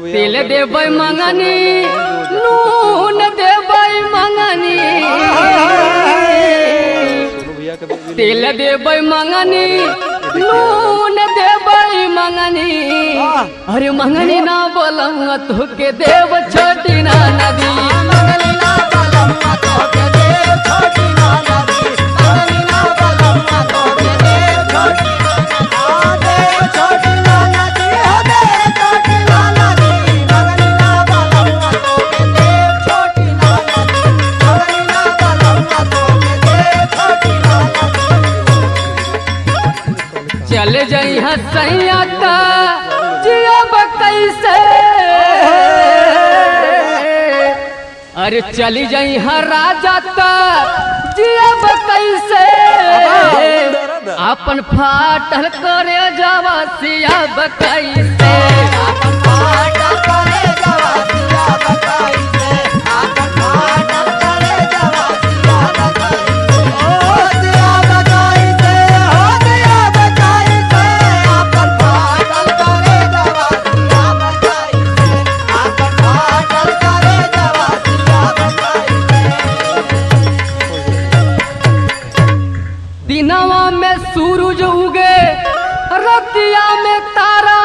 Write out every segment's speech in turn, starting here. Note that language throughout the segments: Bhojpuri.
तिल देबै मंगनी नून देबै मंगनी तिल देबै मंगनी नून देबै मंगनी अरे मंगनी ना बोलंगा तो के देव छोटी ना नदी मंगनी ना बोलंगा तो के देव छोटी ना नदी मंगनी ना बोलंगा तो के देव छोटी ना नदी देव छोटी ना नदी मंगनी ना बोलंगा तो के देव छोटी ना नदी मंगनी ना बोलंगा तो के देव छोटी ना नदी चल जाई हसैया का जियब कैसे अरे चली जाई हर राजा का जियब कैसे अपन फाटल करे जावा सियाब कैसे अपन फाटल करे जावा सियाब कैसे अपन फाटल करे जावा सियाब कैसे ओ सियाब कैसे हो सियाब कैसे अपन फाटल करे जावा सियाब कैसे अपन फाटल करे जावा सियाब कैसे दिनवा में सूरज उगे रतिया में तारा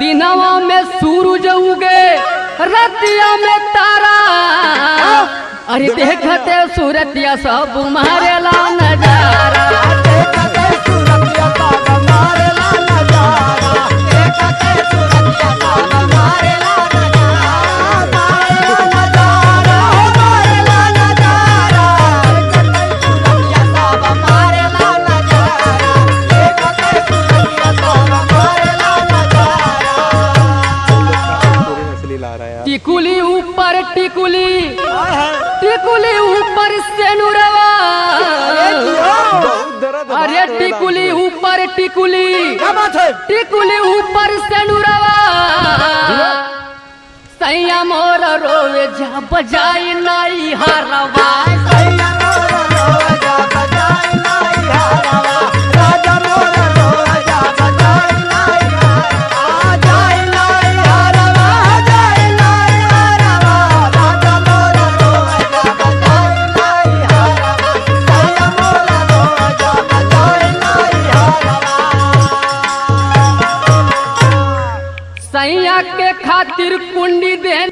दिनवा में सूरज उगे रतिया में तारा अरे देखते सूरतिया सब मारेला नजारा देखते सूरतिया सब मारेला नजारा देखते सूरतिया सब मारेला टिकुली ऊपर टिकुली टिकुली ऊपर सेनुरवा अरे टिकुली ऊपर टिकुली टिकुली ऊपर सेनुरवा सैया मोर रोवे जा बजाई नाई हरवा सैया मोर रोवे जा बजाई नाई हरवा राजा मोर रोवे जा बजाई नाई हरवा जाई नाई हरवा जाई नाई हरवा राजा मोर रोवे जा बजाई नाई हरवा सैया मोर रोवे जा बजाई नाई हरवा सैया के खातिर कुंडी दे